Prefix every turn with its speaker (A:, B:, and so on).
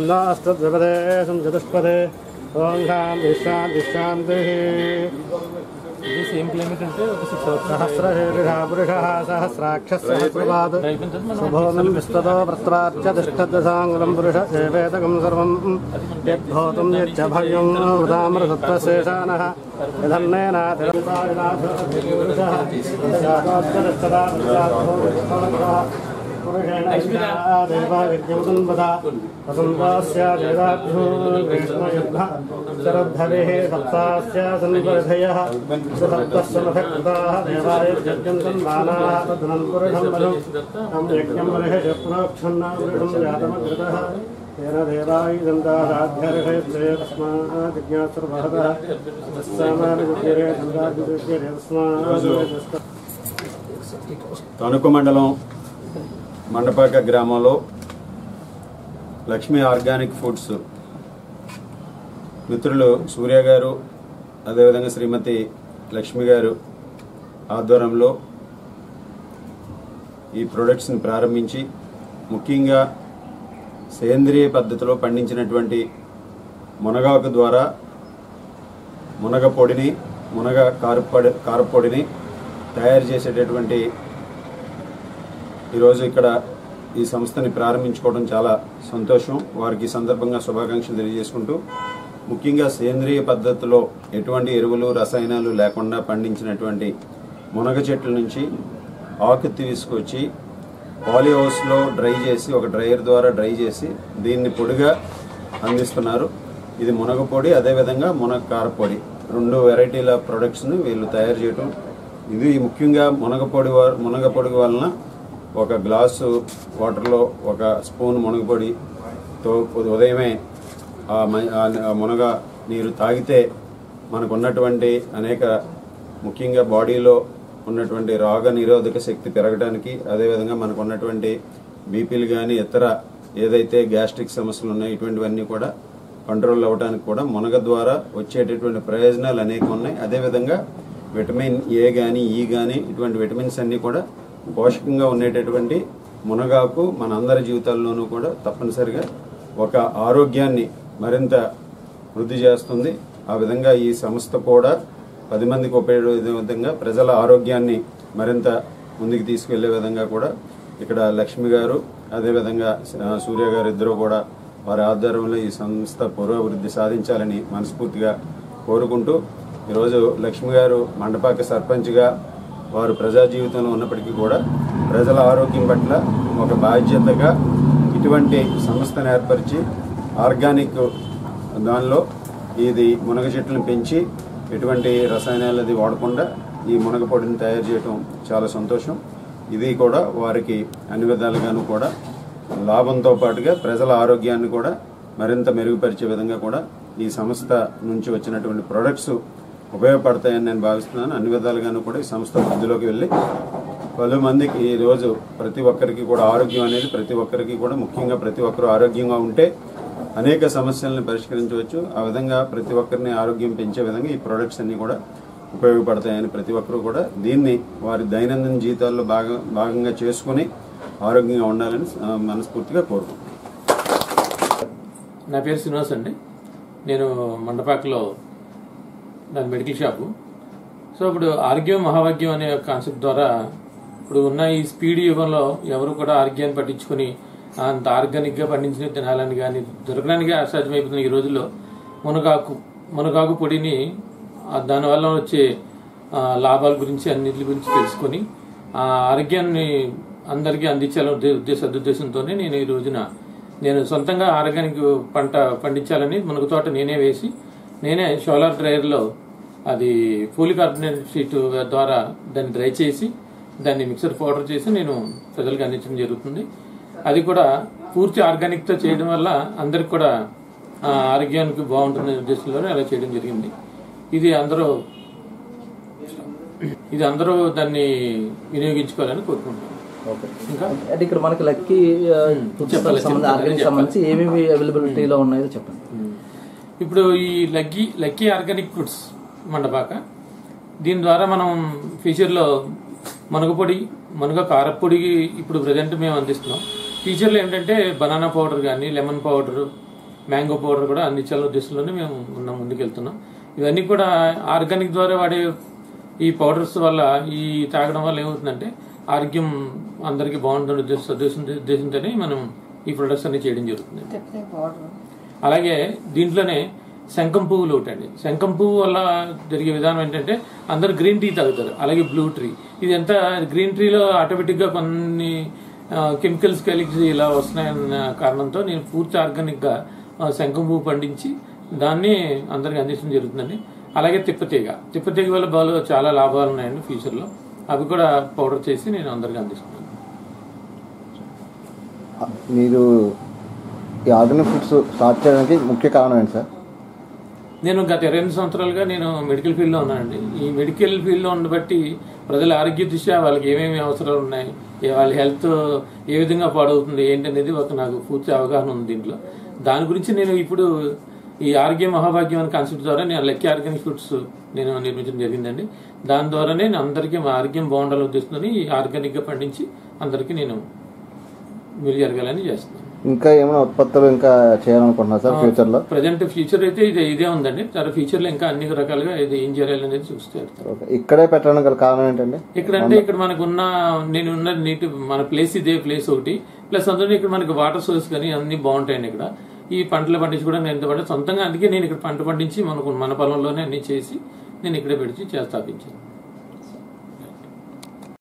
A: नाष्टद्विपदे संचतुष्पदे ओं शान्ति शान्ति शान्तिः सहस्रशीर्षः पुरुषः सहस्राक्षः सहस्रपाद सुभोमिं विस्ततो प्रस्त्राच्च तिष्ठद्दशाङ्गुलं पुरुष एवेदकं सर्वं यद्भूतं यच्च भव्यं वदामृतत्वशेषानः यदन्नेनातिरन्तारिनाथपुरुषः शरद्धभिः सप्तास्य सन्वर्धयः सप्तस्वमथकृताः देवाय यज्ञं सन्दानाः तद्धनं पुरुषं वधं तं यज्ञं वर्षे प्रोक्षन्नापुरुषं जातमकृतः तेन देवाय दन्तासाध्यर्षयत्से तस्मात् जिज्ञासुर्वहतः तस्माद्युज्यते दन्ताद्युज्यते तस्मात्
B: తణుకు మండలం మండపాక గ్రామంలో లక్ష్మీ ఆర్గానిక్ ఫుడ్స్ మిత్రులు సూర్య గారు అదేవిధంగా శ్రీమతి లక్ష్మి గారు ఆధ్వర్యంలో ఈ ప్రొడక్ట్స్ని ప్రారంభించి ముఖ్యంగా సేంద్రియ పద్ధతిలో పండించినటువంటి మునగాకు ద్వారా మునగ పొడిని మునగ కారపొడిని తయారు చేసేటటువంటి ఈరోజు ఇక్కడ ఈ సంస్థని ప్రారంభించుకోవడం చాలా సంతోషం. వారికి సందర్భంగా శుభాకాంక్షలు తెలియజేసుకుంటూ ముఖ్యంగా సేంద్రియ పద్ధతిలో ఎటువంటి ఎరువులు రసాయనాలు లేకుండా పండించినటువంటి మునగ చెట్ల నుంచి ఆకు తీసుకొచ్చి పాలీ హౌస్లో డ్రై చేసి ఒక డ్రైయర్ ద్వారా డ్రై చేసి దీన్ని పొడిగా అందిస్తున్నారు. ఇది మునగ పొడి అదేవిధంగా మునగ కారపొడి రెండు వెరైటీల ప్రొడక్ట్స్ని వీళ్ళు తయారు చేయటం. ఇది ముఖ్యంగా మునగ పొడి వలన ఒక గ్లాసు వాటర్లో ఒక స్పూన్ మునగ పొడితో ఉదయమే ఆ మునగ నీరు తాగితే మనకు ఉన్నటువంటి అనేక ముఖ్యంగా బాడీలో ఉన్నటువంటి రోగ నిరోధక శక్తి పెరగడానికి అదేవిధంగా మనకు ఉన్నటువంటి బీపీలు కానీ ఇతర ఏదైతే గ్యాస్ట్రిక్ సమస్యలు ఉన్నాయో ఇటువంటివన్నీ కూడా కంట్రోల్ అవ్వడానికి కూడా మునగ ద్వారా వచ్చేటటువంటి ప్రయోజనాలు అనేక ఉన్నాయి. అదేవిధంగా విటమిన్ ఏ కానీ ఈ కానీ ఇటువంటి విటమిన్స్ అన్నీ కూడా పోషకంగా ఉండేటటువంటి మునగాకు మన అందరి జీవితాల్లోనూ కూడా తప్పనిసరిగా ఒక ఆరోగ్యాన్ని మరింత వృద్ధి చేస్తుంది. ఆ విధంగా ఈ సంస్థ కూడా 10 మందికి ఉపయోగపడే విధంగా ప్రజల ఆరోగ్యాన్ని మరింత ముందుకు తీసుకెళ్లే విధంగా కూడా ఇక్కడ లక్ష్మి గారు అదేవిధంగా సూర్య గారు ఇద్దరు కూడా వారి ఆధ్వర్యంలో ఈ సంస్థ పురోభివృద్ధి సాధించాలని మనస్ఫూర్తిగా కోరుకుంటూ ఈరోజు లక్ష్మి గారు మండపాక సర్పంచ్గా వారు ప్రజా జీవితంలో ఉన్నప్పటికీ కూడా ప్రజల ఆరోగ్యం పట్ల ఒక బాధ్యతగా ఇటువంటి సంస్థను ఏర్పరిచి ఆర్గానిక్ దానిలో ఇది మునగ చెట్లను పెంచి ఎటువంటి రసాయనాలు అది వాడకుండా ఈ మునగ పొడిని తయారు చేయడం చాలా సంతోషం. ఇది కూడా వారికి అన్ని విధాలుగాను కూడా లాభంతో పాటుగా ప్రజల ఆరోగ్యాన్ని కూడా మరింత మెరుగుపరిచే విధంగా కూడా ఈ సంస్థ నుంచి వచ్చినటువంటి ప్రొడక్ట్స్ ఉపయోగపడతాయని నేను భావిస్తున్నాను. అన్ని విధాలుగాను కూడా ఈ సంస్థ వృద్ధిలోకి వెళ్ళి 10 మందికి ఈరోజు ప్రతి ఒక్కరికి కూడా ఆరోగ్యం అనేది ప్రతి ఒక్కరికి కూడా ముఖ్యంగా ప్రతి ఒక్కరు ఆరోగ్యంగా ఉంటే అనేక సమస్యలను పరిష్కరించవచ్చు. ఆ విధంగా ప్రతి ఒక్కరిని ఆరోగ్యం పెంచే విధంగా ఈ ప్రొడక్ట్స్ అన్నీ కూడా ఉపయోగపడతాయని ప్రతి ఒక్కరు కూడా దీన్ని వారి దైనందిన జీవితాల్లో భాగంగా చేసుకుని ఆరోగ్యంగా ఉండాలని మనస్ఫూర్తిగా కోరుకుంటున్నాను.
C: నా పేరు శ్రీనివాస్ అండి. నేను మండపాకలో దాని మెడికల్ షాపు. సో ఇప్పుడు ఆరోగ్యం మహాభాగ్యం అనే కాన్సెప్ట్ ద్వారా ఇప్పుడు ఉన్న ఈ స్పీడ్ యుగంలో ఎవరు కూడా ఆరోగ్యాన్ని పట్టించుకుని అంత ఆర్గానిక్గా పండించిన తినాలని కానీ దొరకడానికి అసాధ్యమైపోతున్న ఈ రోజుల్లో మునగాకు పొడిని దానివల్ల వచ్చే లాభాల గురించి అన్నిటి గురించి తెలుసుకొని ఆ ఆరోగ్యాన్ని అందరికీ అందించాలనే సదుద్దేశంతోనే నేను ఈ రోజున నేను సొంతంగా ఆర్గానిక్ పంట పండించాలని మునగ తోట నేనే వేసి నేనే సోలార్ డ్రైయర్లో అది పోలికార్బోనేట్ షీట్ ద్వారా దాన్ని డ్రై చేసి దాన్ని మిక్సర్ పౌడర్ చేసి నేను ప్రజలకు అందించడం జరుగుతుంది. అది కూడా పూర్తి ఆర్గానిక్తో చేయడం వల్ల అందరికి కూడా ఆరోగ్యానికి బాగుంటుంది ఉద్దేశంలోనే అలా చేయడం జరిగింది. ఇది అందరూ దాన్ని వినియోగించుకోవాలని కోరుకుంటున్నాను.
D: ఇంకా అంటే ఇక్కడ మనకి లక్కీ సంబంధించి ఏమేమి అవైలబిలిటీలో ఉన్నాయో చెప్పండి.
C: ఇప్పుడు ఈ లక్కీ ఆర్గానిక్ ఫుడ్స్ మండపాక దీని ద్వారా మనం ఫ్యూచర్లో మునగ కారపొడి ఇప్పుడు ప్రజెంట్ మేము అందిస్తున్నాం. ఫ్యూచర్లో ఏంటంటే బనానా పౌడర్ కానీ లెమన్ పౌడర్ మ్యాంగో పౌడర్ కూడా అందించాలనే ఉద్దేశంలోనే మేము ముందుకెళ్తున్నాం. ఇవన్నీ కూడా ఆర్గానిక్ ద్వారా వాడే ఈ పౌడర్స్ వల్ల ఈ తాగడం వల్ల ఏమవుతుందంటే ఆరోగ్యం అందరికీ బాగుంటుంది ఉద్దేశంతోనే మనం ఈ ప్రొడక్ట్స్ అన్ని చేయడం జరుగుతుంది. అలాగే దీంట్లోనే శంఖం పువ్వులు ఒకటండి. శంఖం పువ్వు వల్ల జరిగే విధానం ఏంటంటే అందరు గ్రీన్ టీ తాగుతారు, అలాగే బ్లూ ట్రీ. ఇది ఎంత గ్రీన్ ట్రీలో ఆటోమేటిక్ గా కొన్ని కెమికల్స్ కలిసి ఇలా వస్తున్నాయన్న కారణంతో నేను పూర్తి ఆర్గానిక్ గా శంఖం పువ్వు పండించి దాన్ని అందరికి అందించడం జరుగుతుందండి. అలాగే తిప్పతీగ వల్ల చాలా లాభాలు ఉన్నాయండి ఫ్యూచర్ లో. అవి కూడా పౌడర్ చేసి నేను అందరికి అందిస్తున్నాను.
E: మీరు ఈ ఆర్గానిక్ ఫుడ్స్ స్టార్ట్ చేయడానికి ముఖ్య కారణం ఏంటి సార్?
C: నేను గత 22 సంవత్సరాలుగా నేను మెడికల్ ఫీల్డ్లో ఉన్నానండి. ఈ మెడికల్ ఫీల్డ్లో ఉండబట్టి ప్రజల ఆరోగ్య దృష్ట్యా వాళ్ళకి ఏమేమి అవసరాలు ఉన్నాయి, వాళ్ళ హెల్త్ ఏ విధంగా పాడవుతుంది ఏంటనేది నాకు పూర్తి అవగాహన ఉంది దీంట్లో. దాని గురించి నేను ఇప్పుడు ఈ ఆరోగ్య మహాభాగ్యం అనే కాన్సెప్ట్ ద్వారా నేను లక్కీ ఆర్గానిక్ ఫుడ్స్ నేను నిర్మించడం జరిగిందండి. దాని ద్వారానే నేను అందరికీ ఆరోగ్యం బాగుండాలని ఉద్దేశంతో ఈ ఆర్గానిక్ గా పండించి అందరికీ నేను మేలు జరగాలని చేస్తున్నాను.
E: ఇంకా ఏమైనా ఉత్పత్తులు ఇంకా చేయాలనుకుంటున్నా సార్ ఫ్యూచర్ లో?
C: ప్రజెంట్ ఫ్యూచర్ అయితే ఇదే ఉందండి. తర్వాత ఫ్యూచర్ లో ఇంకా అన్ని రకాలుగా ఇది ఏం చేయాలనేది చూస్తారు.
E: ఇక్కడే పెట్టడానికి గల కారణం ఏంటంటే
C: ఇక్కడ మనకున్న నేనున్న నీటి మన ప్లేస్ ఇదే ప్లేస్ ఒకటి, ప్లస్ అందులో ఇక్కడ మనకి వాటర్ సోర్స్ కానీ అన్ని బాగుంటాయండి. ఇక్కడ ఈ పంటలు పండించుకోవడానికి ఎంత పడితే సొంతంగా, అందుకే నేను ఇక్కడ పంట పండించి మన పొలంలోనే అన్ని చేసి నేను ఇక్కడే పెట్టి స్థాపించాను.